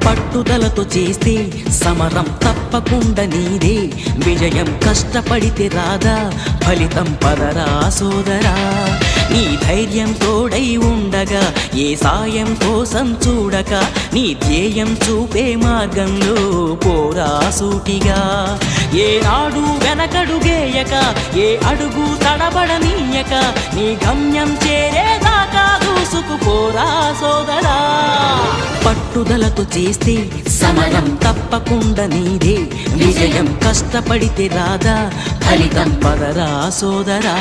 పట్టుదలతో చేస్తే సమరం తప్పకుండా నీదే, విజయం కష్టపడితే రాదా ఫలితం పదరా సోదరా. నీ ధైర్యం తోడై ఉండగా ఏ సాయం కోసం చూడక, నీ ధ్యేయం చూపే మార్గంలో పోరా సూటిగా. ఏనాడు వెనకడుగేయక ఏ అడుగు తడబడనీయక, నీ గమ్యం చేరేదాకా దూసుకుపోరా సోదరా. పట్టుదలతో చేస్తే సమరం తప్పకుండా నీదే, విజయం కష్టపడితే రాదా ఫలితం పదరా సోదరా.